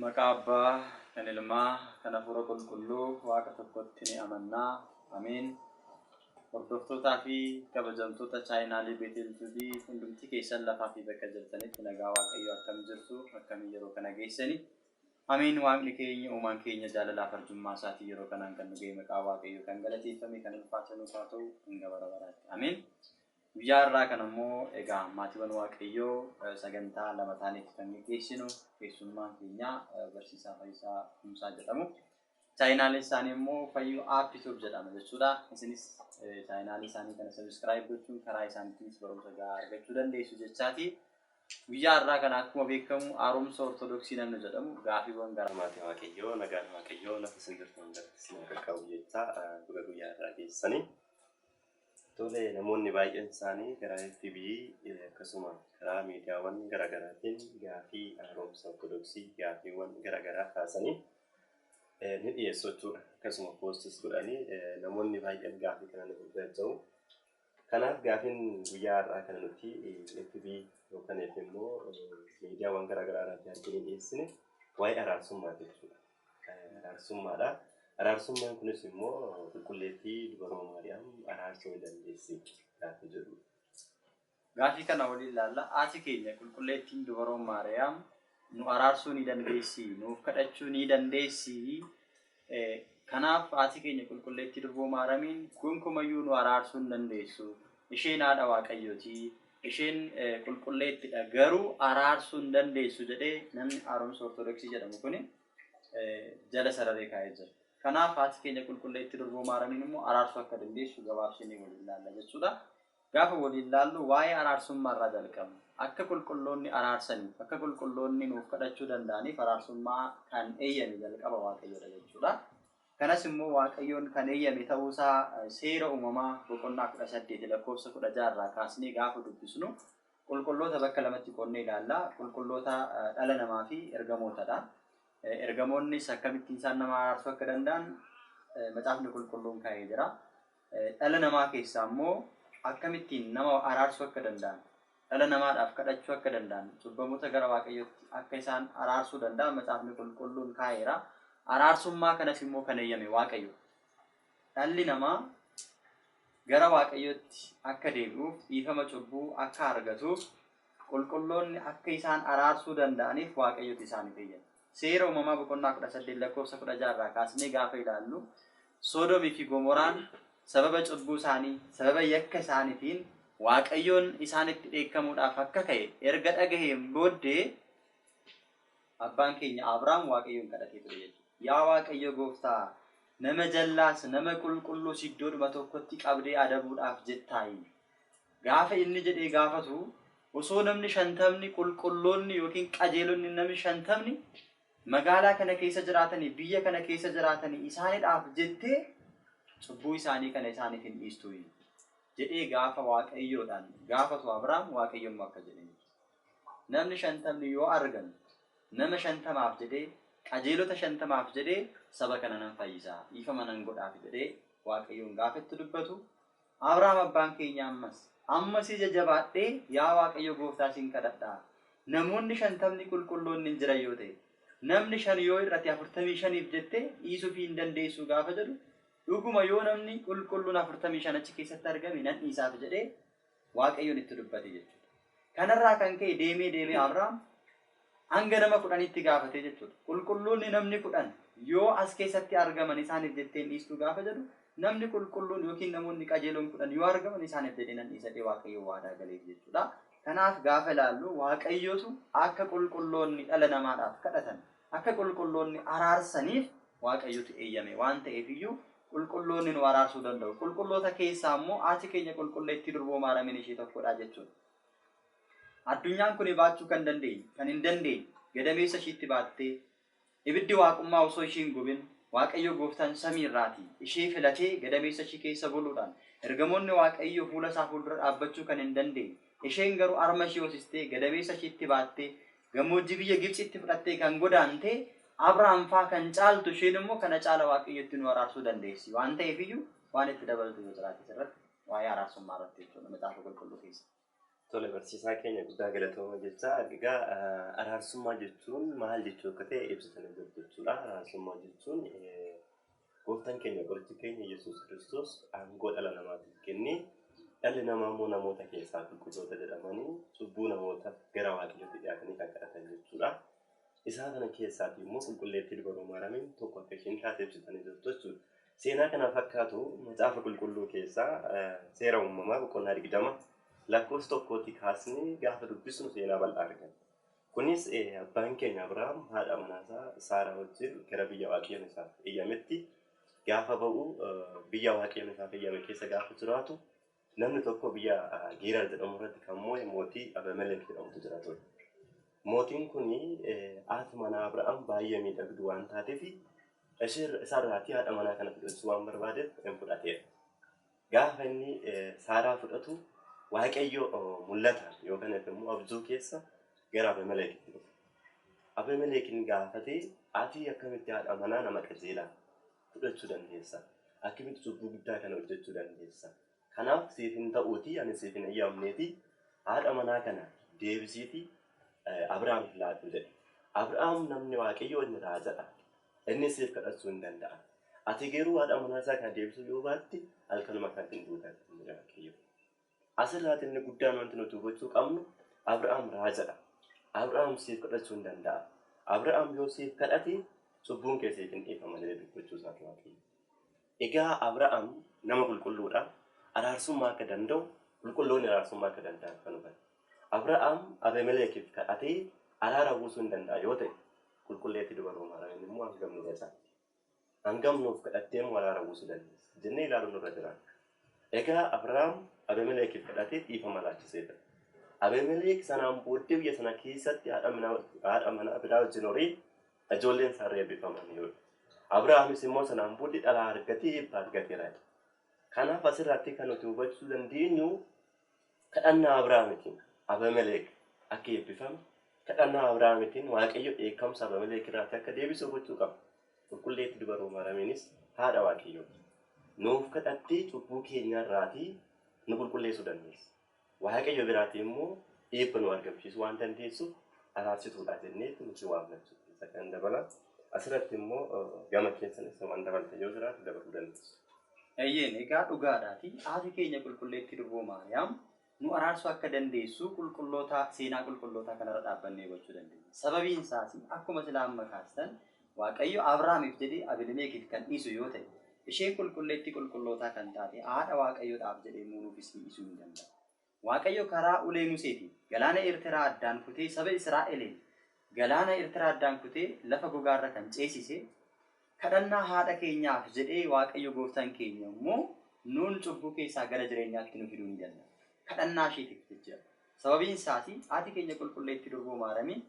Makaba kanilma kana fura qulqulluu waaqa tokkotti ni amanna. Amiin. Hordoftoota fi kabajamtoota chaayinaalii Beeteltuubii hundumti keessan lafaa fi bakka jirtanitti nagaa waaqayyoo akkam jirtu akkamiin yeroo kana geessani. Amiin. Waaqni keenya uumaan keenya jaalalaa farjummaa isaatii yeroo kanaan kan nu ga'e maqaa waaqayyoo kan galateeffame kan ulfaatamu haa ta'u hanga bara baraatti. Amiin. Guyyaa irraa kan ammoo egaa maatiiwwan waaqayyoo sagantaa lama taaniif kan geessinu keessummaan keenya barsiisaa Fayyisaa Kumsaa jedhamu. Chaayinaalee isaanii immoo Fayyuu Aappituuf jedhama jechuudha. Isinis chaayinaalee isaanii kana sabiskiraayib gochuun karaa isaaniitiinis barumsa gahaa argachuu dandeessu jechaati. Guyyaa irraa kan akkuma beekamu haaromsa ortodoksii namni jedhamu gaafiiwwan gara maatii waaqayyoo nagaan waaqayyoo lafa sindirtu hundatti sin qaqqabu jechaa guyyaa irraa geessanii. Tole namoonni baay'een isaanii karaa FB akkasuma karaa miidiyaawwan garaagaraatiin gaafii haaromsa ortodoksii gaafiiwwan garaagaraa kaasanii ni dhiyeessu jechuudha. Akkasuma poostis godhanii namoonni baay'een gaafii kana ni fudhatu. Kanaaf gaafiin guyyaa har'aa kana nuti FB yookaan immoo miidiyaawwan garaagaraa irratti arginu dhiyeessine waa'ee araarsummaa jechuudha. Araarsummaadha. Araarsummaan kunis immoo qulqulleettii dubaraa Maariyaam araarsuu dandeessi gaafa jedhu. Gaafii kana waliin ilaalla. Haati keenya qulqulleettiin dubaraa Maariyaam nu araarsuu ni dandeessi, nuuf kadhachuu ni dandeessi. Kanaaf haati keenya qulqulleettii dubaraa Maariyaamiin gonkumayyuu nu araarsuu hin dandeessu. Isheen haadha waaqayyooti. Isheen qulqulleettidha. Garuu araarsuu hin dandeessu jedhee namni haaromsa ortodoksii jedhamu kuni jala sararee kaa'ee jira. Kanaaf haati keenya qulqulleettii dubaraa Maariyaamiin immoo araarsuu akka dandeessu gabaabsinee waliin ilaalla jechuudha. Gaafa waliin ilaallu waa'ee araarsummaa irraa jalqabna. Akka qulqulloonni araarsaniif, akka qulqulloonni nuuf kadhachuu danda'aniif araarsummaa kan eeyyame jalqaba waaqayyoodha jechuudha. Kanas immoo waaqayyoon kan eeyyame ta'uusaa seera uumamaa boqonnaa 18 lakkoofsa 16 irraa kaasnee gaafa dubbisnu qulqulloota bakka lamatti qoonnee ilaalla. Qulqulloota dhala namaa fi ergamootadha. Ergamoonni akkamittiin isaan nama araarsuu akka danda'an macaafni qulqulluun kaa'ee jira. Dhala namaa keessaa immoo akkamittiin nama araarsuu akka danda'an, dhala namaadhaaf kadhachuu akka danda'an, cubbamoota gara waaqayyootti akka isaan araarsuu danda'an macaafni qulqulluun kaa'eera. Araarsummaa kanas immoo kan eeyyame waaqayyo. Dhalli namaa gara waaqayyootti akka deebi'uuf, dhiifama cubbuu akka argatuuf, qulqulloonni akka isaan araarsuu danda'aniif waaqayyooti isaaniif eeyyame. Seera uumamaa boqonnaa 18 lakkoofsa 16 irraa kaasnee gaafa ilaallu Sodomii fi Gomoraan sababa cubbuu isaanii, sababa yakka isaaniitiin waaqayyoon isaanitti dheekkamuudhaaf akka ka'e erga dhagaheen booddee abbaan keenya Abrahaam waaqayyoon kadhatee ture jechuudha. Yaa waaqayyo gooftaa nama jallaas nama qulqulluu iddoodhuma tokkotti qabdee adabuudhaaf jettaayi. Gaafa inni jedhee gaafatu osoo namni 50 qulqulloonni yookiin qajeelonni namni 50 magaalaa kana keessa jiraatanii biyya kana keessa jiraatanii isaaniidhaaf jettee cubbuu isaanii kana isaaniif hin dhiistu jedhee gaafa waaqayyoodhaan gaafatu Abrahaam waaqayyoon akka jedhe. Namni 50 yoo argan nama 50maaf jedhee qajeelota 50maaf jedhee saba kana nan fayyisaa dhiifama nan godhaaf jedhee waaqayyoon gaafatti dubbatu. Abrahaam abbaan keenya ammas jajabaadhee yaa waaqayyo gooftaa sin kadhadhaa. Namoonni 50 qulqulloonni hin jiran yoo ta'e namni 5 yoo irratti 45f jettee dhiisuu fi hin dandeessu gaafa jedhu dhuguma yoo namni qulqulluun 45 achi keessatti argame nan dhiisaaf jedhee waaqayyoon itti dubbate jechuudha. Kanarraa kan ka'e deemee Abrahaam hanga nama 10tti gaafate jechuudha. Qulqulloonni namni 10 yoo as keessatti argaman isaaniif jettee dhiistuu gaafa jedhu namni qulqulluun yookiin namoonni qajeeloon 10 yoo argaman isaaniif jedhee nan dhiisadhee waaqayyo waadaa galeef jechuudha. Kanaaf gaafa ilaallu waaqayyootu akka qulqulloonni dhala namaadhaaf kadhatan akka qulqulloonni araarsaniif waaqayyootu eeyyame waan ta'eef iyyuu qulqulloonni nu araarsuu danda'u. Qulqulloota keessaa immoo haati keenya qulqulleettii durboo Maariyaamiin ishee tokkodha jechuudha. Addunyaan kun baachuu kan hin dandeenye gadameessa ishiitti baattee ibiddi waaqummaa osoo ishee hin gubin waaqayyo gooftaan samii irraati ishee filatee gadameessa ishee keessa buluudhaan ergamoonni waaqayyo fuula isaa fuuldura dhaabbachuu kan hin dandeenye isheen garuu arma ishee hoosistee gadameessa isheetti baattee gammoojjii biyya Gibxitti fudhattee kan godaantee Abrahaam faa kan caaltu isheen immoo kana caala waaqayyotti nu araarsuu dandeessi waan ta'eef iyyuu waan itti dabalatu yoo jiraate irratti waa'ee araarsummaa irratti jechuudha macaafa qulqulluu keessa. Tole barsiisaa keenya guddaa galatooma jechaa egaa araarsummaa jechuun maal jechuu akka ta'e ibsitanii jirtu jechuudha. Araarsummaa jechuun gooftaan keenya qorichi keenya Yesuus Kiristoos aangoo dhala namaatiif kennee dhalli namaa immoo namoota keessaa qulqulloota jedhamanii cubbuu namoota gara waaqayyootti dhiyaatanii kan kadhatan jechuudha. Isaa kana keessaati immoo qulqulleettii dubaroo maaramiin tokko akka isheen taate ibsitanii jirtu jechuudha. Seenaa kana fakkaatu macaafa qulqulluu keessaa seera uumamaa boqonnaa 20 lakkoofsa tokkotti kaasnee gaafa dubbisnu seenaa bal'aa argina. Kunis abbaan keenya Abrahaam haadha manaasaa Saaraa wajjin gara biyya waaqayyoon isaaf eeyyametti gaafa ba'u biyya waaqayyoon isaaf eeyyame keessa gaafa jiraatu namni tokko biyya Geerar jedhamu irratti kan moo'e mootii Abimelek jedhamutu jira ture. Mootiin kuni haati manaa Abrahaam baay'ee miidhagduu waan taateef isaarraatii haadha manaa kana fudhachuu waan barbaadeef hin fudhateera. Gaafa inni Saaraa fudhatu waaqayyo mul'ataan yookaan immoo abjuu keessa gara Abimelekitti dhufe. Abimelekin gaafatee ati akkamitti haadha manaa nama qajeelaa fudhachuu dandeessa? Akkamitti cubbuu guddaa kana hojjechuu dandeessa? Kanaaf siif hin ta'uuti ani siif hin eeyyamneeti haadha manaa kana deebisiiti Abrahaamiif laadhu jedhe. Abrahaam namni waaqayyo inni raajadha. Inni siif kadhachuu hin danda'a. Ati garuu haadha manaa isaa kana deebisuu yoo baatte halkanuma kan hin duutan jira waaqayyo. Asirratti inni guddaan wanti nuti hubachuu qabnu Abrahaam raajadha. Abrahaam siif kadhachuu hin danda'a. Abrahaam yoo siif kadhate cubbuun keessee hin dhiifama jedhee dubbachuu isaati waaqayyo. Egaa Abrahaam nama qulqulluudha. Araarsummaa akka danda'u qulqulloonni araarsummaa akka danda'an kan hubate. Abrahaam Abimelekiif kadhatee araara buusuu hin danda'a yoo ta'e qulqulleetti dubaroo maaramiin immoo hangam nu gasaa. Hangam nuuf kadhattee immoo araara buusuu dandeessa jennee ilaaluun irra jira. Egaa Abrahaam Abimelekiif kadhatee dhiifama laachisee ture. Abimelek sanaan booddee biyya sana keessatti haadha manaa biraa wajjin horii ijoolleen isaarra eebbifaman yoo Abrahaamis immoo sanaan booddee dhalaa argatee eebba argateera. Kanaaf asirratti kan nuti hubachuu dandeenyu kadhannaa Abrahaamitiin Abimelek akka eebbifame kadhannaa Abrahaamitiin waaqayyo dheekkamsa Abimelek irratti akka deebisu hubachuu qaba. Qulqulleetti dubaroo maaramiinis haadha waaqayyoo nuuf kadhattee cubbuu keenya irraatii nu qulqulleessuu dandeessa. Waaqayyo biraatii immoo eebba nu argamsiisuu waan dandeessuuf araarsituudha jennee nuti waamna jechuudha. Isa kan dabala asirratti immoo gama keessanis waan dabalte yoo jiraatu dabaluu dandeessu. Eeyyeen egaa dhugaadhaati haati keenya qulqulleetti durboo Maariyaam nu araarsuu akka dandeessu qulqulloota seenaa qulqullootaa kanarra dhaabbannee hubachuu dandeenya. Sababiin isaas akkuma silaa amma kaastan waaqayyo Abrahaamiif jedhee Abimelekiif kan dhiisu yoo ta'e isheen qulqulleetti qulqullootaa kan taate haadha waaqayyoodhaaf jedhee nuufis dhiisuu hin danda'a. Waaqayyo karaa ulee Museetiin galaana Eertiraa addaan kutee saba Israa'eliin galaana Eertiraa addaan kutee lafa gogaarra kan ceesise kadhannaa haadha keenyaaf jedhee waaqayyo gooftaan keenya immoo nuun cubbuu keessaa gara jireenyaatti nu fiduu ni danda'a. Kadhannaa isheetiif jechuudha. Sababiin isaas haati keenya qulqulleetti durboo Maariyaam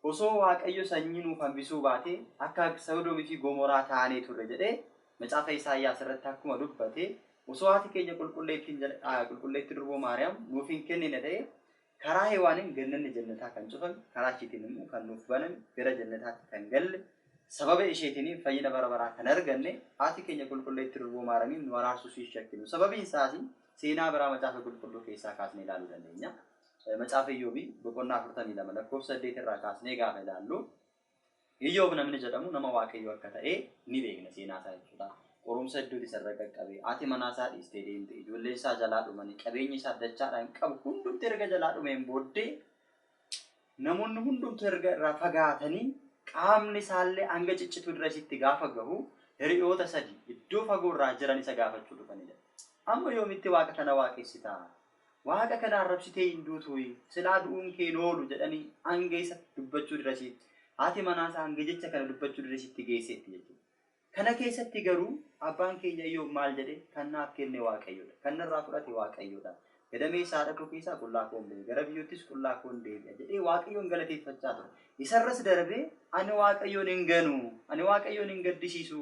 osoo waaqayyo sanyii nuuf hambisuu baatee akka Sodoomii fi Gomoraa taanee turre jedhee macaafa Isaayyaas irratti akkuma dubbate osoo haati keenya qulqulleetti durboo Maariyaam nuuf hin kennine ta'e karaa Hewaaniin gannanni jannataa kan cufame karaa isheetiin immoo kan nuuf baname gara jannataatti kan galle sababa isheetiin fayyina bara baraa kan arganne haati keenya qulqulleetti durboo Maariyaamiin nu araarsuu ishee shakkinu. Sababiin isaas seenaa biraa macaafa qulqulluu keessaa kaasnee ilaaluu dandeenya. Macaafa Iyyoobii boqonnaa 42 lakkoofsa 8 irraa kaasnee gaafa ilaallu Iyyoob namni jedhamu nama waaqayyo akka ta'e ni beekna seenaa isaa jechuudha. Qorumsa hedduutu isarra qaqqabe. Haati manaa isaa dhiistee deemte. Ijoolleen isaa jalaa dhumanii qabeenyi isaa dachaadhaan qabu hundumti erga jalaa dhumeen booddee namoonni hundumtu erga irraa fagaatanii qaamni isaallee hanga ciccitu dura isitti gaafa gahu hiriyoota sadii iddoo fagoo irraa jiran isa gaafachuu dhufanidha. Amma yoomitti waaqa kana waaqessita? Waaqa kana arrabsitee hin duutu silaa du'uun kee noolu jedhanii hanga isa dubbachuu dura isitti haati manaa isaa hanga jecha kana dubbachuu dura isitti geesseetti jechuudha. Kana keessatti garuu abbaan keenya Iyyoob maal jedhe kan naaf kenne waaqayyoodha. Kan narraa fudhate waaqayyoodha. Gadamee isaa dhaquu keessaa qullaa koon deebi'a. Gara biyyoottis qullaa koon deebi'a jedhee waaqayyoon galateeffachaa ture. Isarras darbee ani waaqayyoon hin ganu, ani waaqayyoon hin gaddisiisu.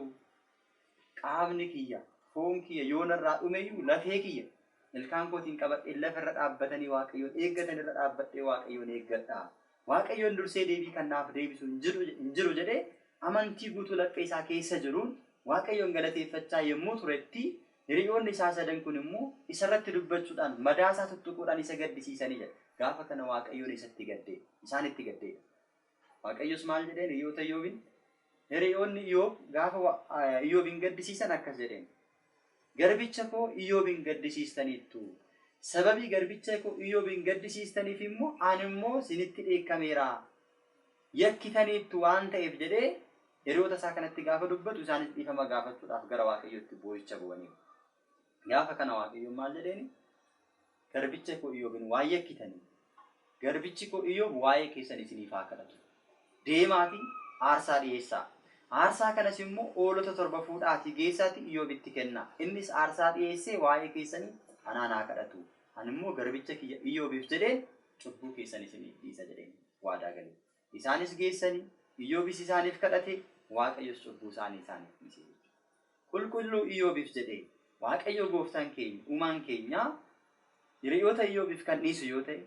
Qaamni kiyya, foon kiyya yoo narraa dhumeyyuu lafee kiyya. Ilkaan kootiin qabadhee lafarra dhaabbatanii waaqayyoon eeggatan irra dhaabbadhee waaqayyoon eeggadha. Waaqayyoon dursee deebii kan naaf deebisu hin jiru jedhee amantii guutuu laphee isaa keessa jiruun waaqayyoon galateeffachaa yommuu turetti Hiriyoonni isaa sadan kun immoo isarratti dubbachuudhaan madaa isaa tuttuquudhaan isa gaddisiisanii jedha. Gaafa kana Waaqayyoon isatti gaddee isaanitti gaddeedha. Waaqayyos maal jedheen hiriyoota Iyyoobiin? Hiriyoonni Iyyoob gaafa Iyyoobin gaddisiisan akkas jedheen. Garbicha koo Iyyoobin gaddisiistaniittu. Sababii garbicha koo Iyyoobin gaddisiistaniif immoo ani immoo isinitti dheekkameera. Yakkitaniittu waan ta'eef jedhee hiriyoota isaa kanatti gaafa dubbatu isaanis dhiifama gaafachuudhaaf gara Waaqayyootti boo'icha bu'aniiru. Gaafa kana Waaqayyoon maal jedheeni? Garbicha koo Iyyoobin waa yakkitanii. Garbichi koo Iyyoob waa'ee keessan isiniif haa kadhatu. Deemaatii aarsaa dhiyeessaa. Aarsaa kanas immoo hoolota 7 fuudhaatii geessaati Iyyoobitti kennaa. Innis aarsaa dhiyeessee waa'ee keessanii anaan haa kadhatu. Ani immoo garbicha kiyya Iyyoobiif jedheen cubbuu keessan isiniif dhiisa jedheen waadaa galee. Isaanis geessanii Iyyoobis isaaniif kadhate Waaqayyos cubbuu isaaniif dhiise. Qulqulluu Iyyoobiif jedhee Waaqayyo gooftaan keenya uumaan keenya hiriyoota Iyyoobiif kan dhiisu yoo ta'e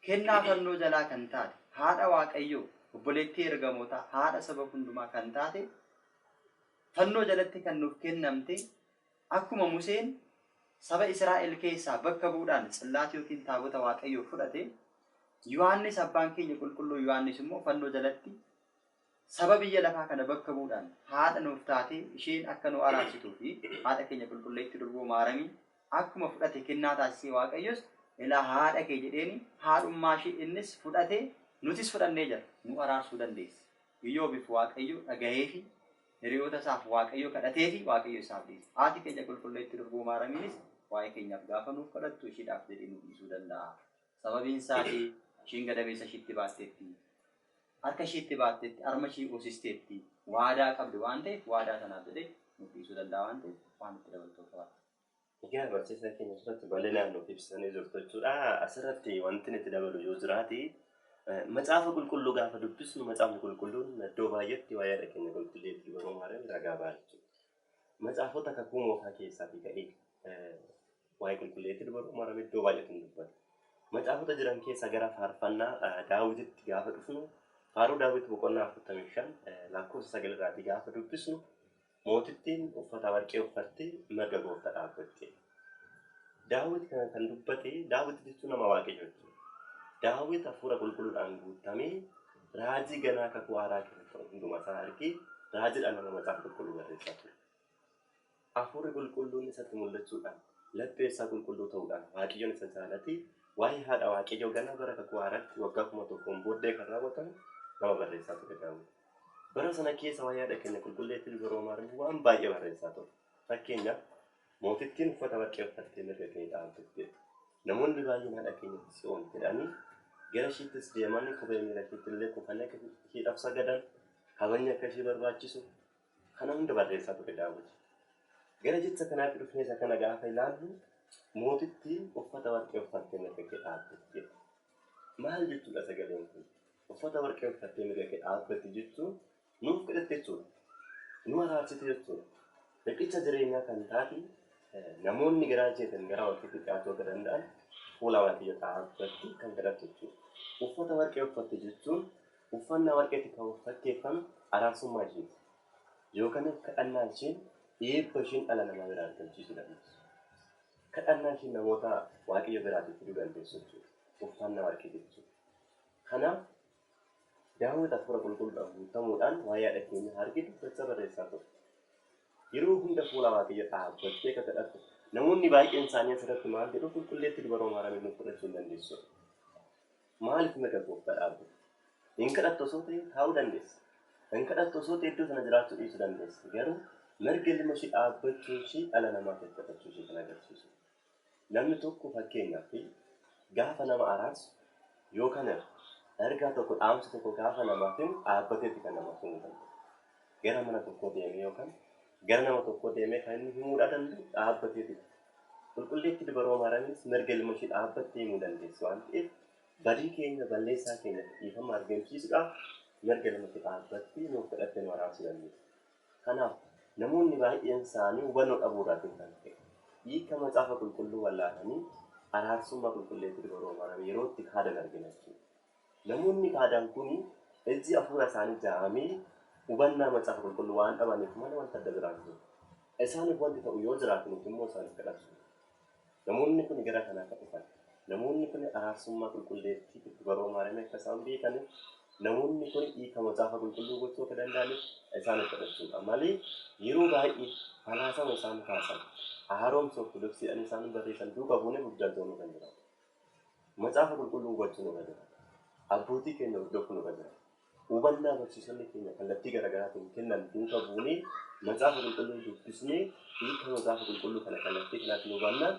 kennaa fannoo jalaa kan taate haadha Waaqayyoo obboleettii ergamootaa haadha saba hundumaa kan taate fannoo jalatti kan nuuf kennamte akkuma Museen saba Israa'el keessaa bakka bu'uudhaan xillaata yookiin taabota Waaqayyoo fudhate Yohaannis abbaan keenya qulqulluu Yohaannis immoo fannoo jalatti saba biyya lafaa kana bakka bu'uudhaan haadha nuuf taate isheen akka nu araarsituu fi haadha keenya qulqulleetti durboo Maaramii akkuma fudhate kennaa taasisee Waaqayyos ilaa haadha kee jedheeni haadhummaa ishee innis fudhate nutis fudhannee jira nu araarsuu dandeessa. Iyyoobiif Waaqayyo dhagahee fi hiriyoota isaaf Waaqayyo kadhatee fi Waaqayyo isaaf dhiise. Haati keenya qulqulleetti durboo Maaramiinis waa'ee keenyaaf gaafa nuuf kadhattu isheedhaaf jedhee nu dhiisuu danda'a. Sababiin isaatii isheen gadameessa isheetti baasteetti. Harka isheetti baatteetti, harma ishee hoosisteetti, waadaa qabdi waan ta'eef waadaa sanaaf jedhee nuuf dhiisuu danda'a waan ta'eef waan itti dabaltuu qaba. Egaa barsiisaa keenya asirratti bal'inaan nuuf ibsanii jirtu jechuudha. Asirratti wanti itti dabalu yoo jiraate macaafa qulqulluu gaafa dubbisnu macaafni qulqulluun iddoo baay'eetti waa'ee keenya qulqulleetti yeroo maaran ragaa ba'a jechuudha. Macaafota kakuu moofaa keessaatii ka'ee waa'ee qulqulleetti yeroo maaran iddoo baay'eetti hin dubbatu. Macaafota jiran keessa gara faarfannaa Daawititti gaafa dhufnu faaruu Daawit boqonnaa 45 lakkoofsa 9 irraatii gaafa dubbisnu mootittiin uffata warqee uffattee mirga gooftaa dhaabbatte. Daawit kan dubbate Daawit jechuun nama Waaqayyoo jechuudha. Daawit hafuura qulqulluudhaan guutamee raajii ganaa kakuu haaraa keessatti hundumaa isaa argee raajiidhaan nama macaafa qulqulluu barreessaa ture. Hafuurri qulqulluun isatti mul'achuudhaan laphee isaa qulqulluu ta'uudhaan Waaqayyoon isa jaalate waa'ee haadha Waaqayyoo ganaa bara kakuu haaraatti waggaa 1000 booddee kan raawwatamu nama barreessaa ture Daawit. Bara sana keessa waa'ee haadha keenya qulqulleetti yeroo maaran waan baay'ee barreessaa ture. Fakkeenyaaf mootittiin uffata warqee uffattee mirga kee dhaabbatte. Namoonni baay'een haadha keenyatti si'oon jedhanii gara isheettis deemanii kophee miila isheetti illee kufanii akka isheedhaaf sagadan kabajni akka ishee barbaachisu kana hunda barreessaa ture Daawit. Gara jecha kanaatti dhufnee isa kana gaafa ilaallu mootittiin uffata warqee uffattee mirga kee dhaabbatte. Maal jechuudha sagaleen kun? Uffata warqee uffattee mirga kee dhaabbatte jechuun nuuf kadhatte jechuudha. Nu araarsite jechuudha. Riqicha jireenyaa kan taate namoonni garaa jeetan gara Waaqayyootti dhiyaachuu akka danda'an fuula Waaqayyoo dhaabbatte kan kadhattu jechuudha. Uffata warqee uffatte jechuun uffannaa warqeetti kan fakkeeffame araarsummaa isheeti. Yookaan kadhannaa isheen eebba isheen dhala namaa biraa argamsiisuu dandeessu. Kadhannaa isheen namoota Waaqayyo biraatti fiduu dandeessu jechuudha. Uffannaa warqee jechuudha. Kanaaf Daawit hafuura qulqulluudhaan guutamuudhaan waa'ee haadha keenya argee dubbachaa barreessaa ture. Yeroo hunda fuula Waaqayyoo dhaabbattee akka kadhattu namoonni baay'een isaanii asirratti maal jedhu qulqulleetti dubaroo maaramee nuuf fudhachuu hin dandeessu. Maaliif mirga gooftaa dhaabbatu? Hin kadhattu osoo ta'e taa'uu dandeessa. Hin kadhattu osoo ta'e iddoo sana jiraachuu dhiisuu dandeessa. Garuu mirga ilma ishee dhaabbachuu ishee dhala namaaf kadhachuu ishee kan agarsiisu. Namni tokko fakkeenyaaf gaafa nama araarsu yookaan ergaa tokko dhaamsa tokko gaafa namaaf dhaabbateetti kan namaaf himuu danda'u. Gara mana tokkoo deemee yookaan gara nama tokkoo deemee kan inni himuu danda'u dhaabbateetti. Qulqulleetti dubaroo maaramis mirga ilma ishee dhaabbattee himuu dandeessu waan ta'eef badii keenya balleessaa keenya dhiifama argamsiisuudhaaf mirga ilma ishee dhaabbattee nuuf kadhattee nu araarsuu dandeessu. Kanaaf namoonni baay'een isaanii hubannoo dhabuudhaatiin kan ta'e hiika macaafa qulqulluu wallaalanii araarsummaa qulqulleetti dubaroo maaramii yeroo itti kaadan argina jechuudha. Namoonni kaadan kuni ejji hafuura isaanii jaamee hubannaa macaafa qulqulluu waan dhabaniif mana wanta adda biraan jiru. isaaniif wanti ta'u yoo jiraatu nuti immoo isaaniif kadhatu. Namoonni kun gara kanaa akka dhufan, namoonni kun araarsummaa qulqulleettii itti baroo maaramee akka isaan beekan, namoonni kun hiikama gaafa qulqulluu gochuu akka danda'aniif isaaniif kadhachuudha. Malee yeroo baay'ee falaasama isaan kaasan, haaromsa ortodoksiidhaan isaan barreessan duuka buunee guddaa ta'uu kan jiraatu. Macaafa qulqulluu gochuu nu jira. Abbootii keenya hordofuu nu jira. Hubannaa barsiisonni keenya kallattii garaagaraatiin kennan duuka buunee macaafa qulqulluu dubbisnee hiikama macaafa qulqulluu kana kallattii kanaatiin hubannaan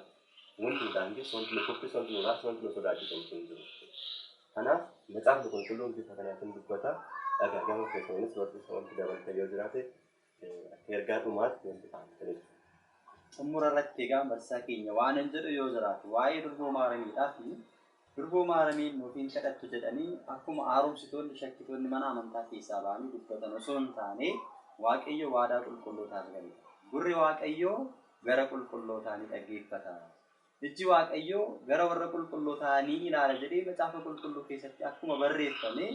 wanti nu daangessu, wanti nu kuffisu, wanti nu raabsu, wanti nu sodaachisu hin jiru. Kanaaf macaafni qulqulluun bifa kanaatiin dubbata. Dhagaa gama keessaniis barsiisa wanti dabalata yoo jiraate akka ergaa dhumaatti wanti ta'an. Xumura irratti egaa barsiisaa keenya waan hin jedhu yoo jiraatu waa'ee durboo maaramiidhaa fi durboo maaramiin nuufiin kadhattu jedhanii akkuma haaromsitoonni shakkitoonni mana amantaa keessaa ba'anii dubbatan osoo hin taane Waaqayyo waadaa qulqullootaaf gale. Gurri Waaqayyoo gara qulqullootaa ni dhaggeeffata. Ijji Waaqayyoo gara warra qulqullootaa ni ilaala jedhee macaafa qulqulluu keessatti akkuma barreeffame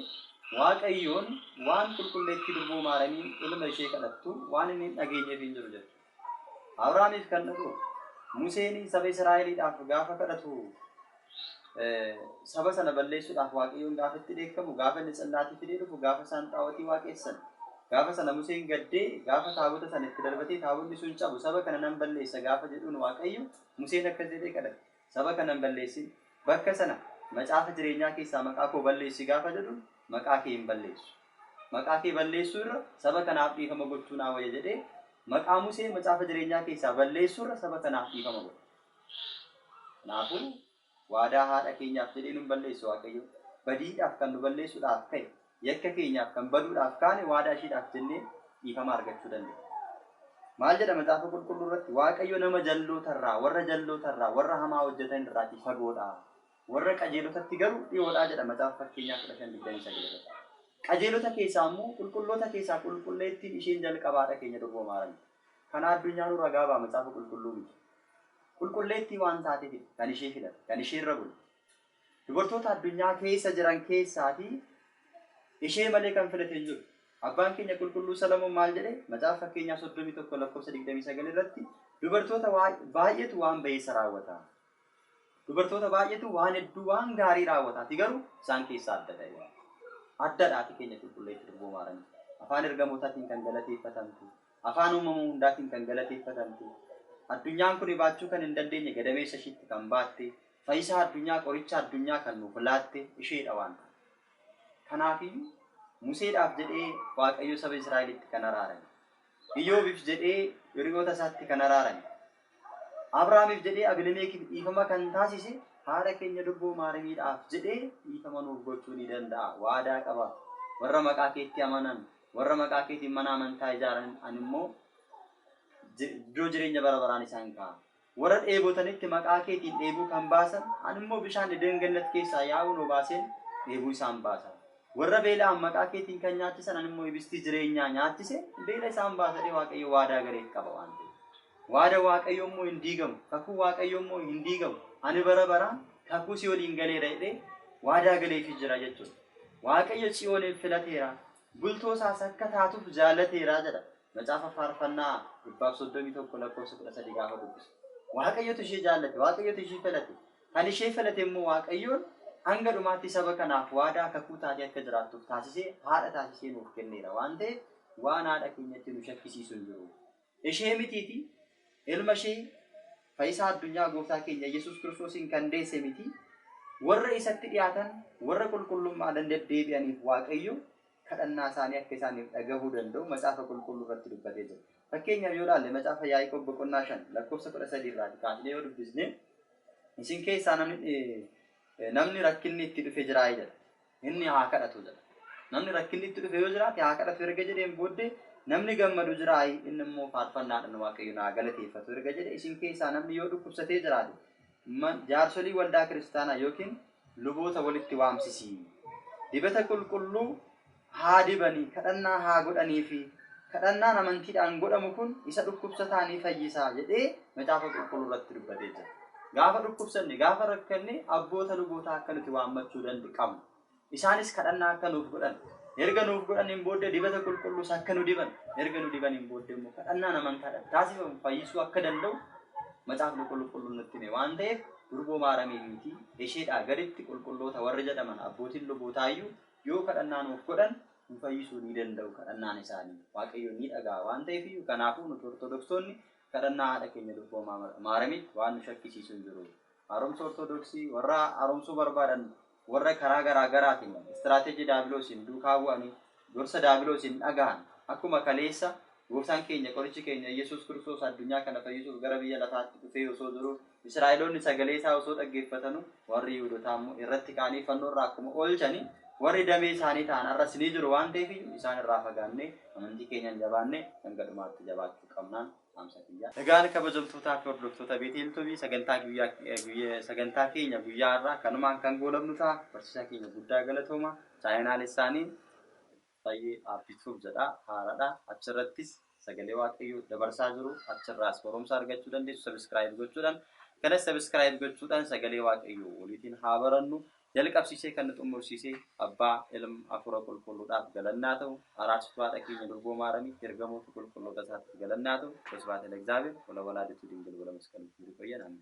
Waaqayyoon waan qulqulleetti durboo maaramiin ilma ishee kadhattu waan inni hin dhageenyeef hin jiru jechuudha. Abrahaamiif kan dhaqu Museen saba Israa'eliidhaaf gaafa kadhatu saba sana balleessuudhaaf Waaqayyoon gaafa itti dheekkamu gaafa inni callaatii fidee dhufu gaafa isaan xaawotii waaqessan gaafa sana Museen gaddee gaafa taabota sana itti darbatee taabonni sun cabu saba kana nan balleessa gaafa jedhuun Waaqayyo Museen akkas jedhee kadhate saba kana nan balleessin bakka sana macaafa jireenyaa keessaa maqaa koo balleessi gaafa jedhu maqaa kee hin balleessu. Maqaa kee balleessuu irra saba kanaaf dhiifama gochuu naa wayya jedhee maqaa Museen macaafa jireenyaa keessaa balleessuu irra saba kanaaf dhiifama godhe. Kanaafuu waadaa haadha keenyaaf jedhee nu balleessu Waaqayyo badiidhaaf kan nu balleessuudhaaf ka'e yakka keenyaaf kan baduudhaaf kaane waadaa isheedhaaf jennee dhiifama argachuu dandeenya. Maal jedha macaafa qulqulluu irratti Waaqayyo nama jallootarraa warra hamaa hojjetan irraatii fagoodha. Warra qajeelotatti garuu dhiyoodhaa jedha macaafa fakkeenyaa 15:29. Qajeelota keessaa immoo qulqulloota keessaa qulqulleettiin isheen jalqabaadha keenya durboo maarami. Kana addunyaan nu ragaa ba'a macaafa qulqulluu miti. Qulqulleettii waan taateef kan ishee filate, kan ishee irra bulu. Dubartoota addunyaa keessa jiran keessaatii ishee malee kan filate hin jiru. Abbaan keenya qulqulluu Salamoon maal jedhee macaafa fakkeenyaa 31:29 irratti dubartoota baay'eetu waan ba'eessa raawwata. Dubartoota baay'eetu waan hedduu waan gaarii raawwata. Garuu isaan keessaa adda ta'e. Addaadhaati keenya qulqulleetti durboo maarami. Afaan ergamootaatiin kan galateeffatamtu, afaan uumamuu hundaatiin kan galateeffatamtu, addunyaan kun baachuu kan hin dandeenye gadameessa ishiitti kan baatte, fayyisaa addunyaa qoricha addunyaa kan nuuf laatte isheedha waan ta'e. Kanaafiyyuu Museedhaaf jedhee Waaqayyo saba Israa'elitti kan araarame. Iyyoobiif jedhee hiriyoota isaatti kan araarame. Abrahaamiif jedhee Abimelekif dhiifama kan taasise haadha keenya durboo maaramiidhaaf jedhee dhiifama nuuf gochuu ni danda'a. Waadaa qaba. Warra maqaa keetti amanan, warra maqaa keetiin mana amantaa ijaaran ani immoo iddoo jireenya bara baraan isaan ka'a. Warra dheebotanitti maqaa keetiin dheebuu kan baasan ani immoo bishaan Eden Gannat keessaa yaa'uun obaaseen dheebuu isaan baasa. Warra beela'an maqaa keetiin kan nyaachisan ani immoo ibistii jireenyaa nyaachise beela isaan baasadhee Waaqayyo waadaa gareef qaba waan ta'eef. Waada Waaqayyo immoo hin diigamu, kakuu Waaqayyo immoo hin diigamu. Ani bara baraan kakuu si waliin galeera jedhee waadaa galeefii jira jechuudha. Waaqayyo Tsiyooniin filateera. Bultoo isaas akka taatuuf jaallateera jedha. Macaafa faarfannaa 131:13 gaafa dubbisu. Waaqayyotu ishee jaallate, Waaqayyotu ishee filate. Kan ishee filate immoo Waaqayyoon hanga dhumaatti saba kanaaf waadaa kakuu taatee akka jiraattuuf taasisee haadha taasisee nuuf kenneera waan ta'eef waan haadha keenyatti nu shakkisiisu hin jiru. Ishee mitiiti ilma ishee fayyisaa addunyaa gooftaa keenya Yesuus Kiristoosiin kan deesse miti. Warra isatti dhiyaatan warra qulqullummaadhaan deddeebi'aniif Waaqayyo kadhannaa isaanii akka isaaniif dhagahuu danda'u macaafa qulqulluu irratti dubbatee jira. Fakkeenyaaf yoo ilaalle macaafa Yaaqoob 5:13 irraati kaasnee yoo dubbisne isin keessaa namni rakkinni itti dhufe jiraa jedha. Inni haa kadhatu jedha. Namni rakkinni itti dhufe yoo jiraate haa kadhatu erga jedheen booddee namni gammadu jiraa inni immoo faarfannaadhaan Waaqayyo naa galateeffatu erga jedhe isin keessaa namni yoo dhukkubsatee jiraate jaarsolii waldaa kiristaanaa yookiin luboota walitti waamsisii dibata qulqulluu haa dibanii kadhannaa haa godhanii fi kadhannaan amantiidhaan godhamu kun isa dhukkubsataanii fayyisaa jedhee macaafa qulqulluu irratti dubbatee jira. Gaafa dhukkubsanne gaafa rakkanne abboota lubootaa akka nuti waammachuu danda'u. Isaanis kadhannaa akka nuuf godhan erga nuuf godhaniin booddee dibata qulqulluus akka nu diban erga nu dibaniin booddee immoo kadhannaa amantaadhaan taasifamu fayyisuu akka danda'u macaafni qulqulluun nutti hime waan ta'eef durboo maaramee miti isheedhaa gaditti qulqulloota warri jedhaman abbootiin lubootaayyu yoo kadhannaa nuuf godhan nu fayyisuu ni danda'u kadhannaan isaanii waaqayyoon ni dhagaa waan ta'eef kanaafuu nuti ortodoksonni kadhannaa haadha keenya durboo maaramitti waan nu shakkisiisu hin jiru. Haaromsa ortodoksii warra haaromsuu barbaadan warra karaa garaa garaatiin istiraatejii daabiloosiin duukaa bu'anii gorsa daabiloosiin dhagahan akkuma kaleessa gooftaan keenya qorichi keenya Yesuus Kiristoos addunyaa kana fayyisuuf gara biyya lafaatti dhufee osoo jiru Israa'eloonni sagalee isaa osoo dhaggeeffatanu warri Yihuudootaa immoo irratti qaanii fannoo irraa akkuma oolchanii warri damee isaanii ta'an arras ni jiru waan ta'eef isaan irraa fagaannee amantii keenyaan jabaannee hanga dhumaatti jabaachuu qabnaan amsa kiyya. Egaan kabajamtootaa fi hordoftoota Beeteltuubii sagantaa keenya guyyaa irraa kanumaan kan goolabnu ta'a barsiisaa keenya guddaa galatooma chaayinaalessaanii baay'ee aabbisuuf jedha haaraadha achirrattis sagalee waaqayyoo dabarsaa jiru achirraas barumsa argachuu dandeessu sabiskiraayib gochuudhaan kanas sabiskiraayib gochuudhaan sagalee waaqayyoo waliitiin haa barannu jalqabsiisee kan xumursiisee abbaa ilma hafuura qulqulluudhaaf galannaa ta'u araarsituu haadha keenya durboo maaramiif ergamoota qulqulloota isaatti galannaa ta'u tasbaata Egzaabeer wala walaaditu dingil wala maskalii fayyadan.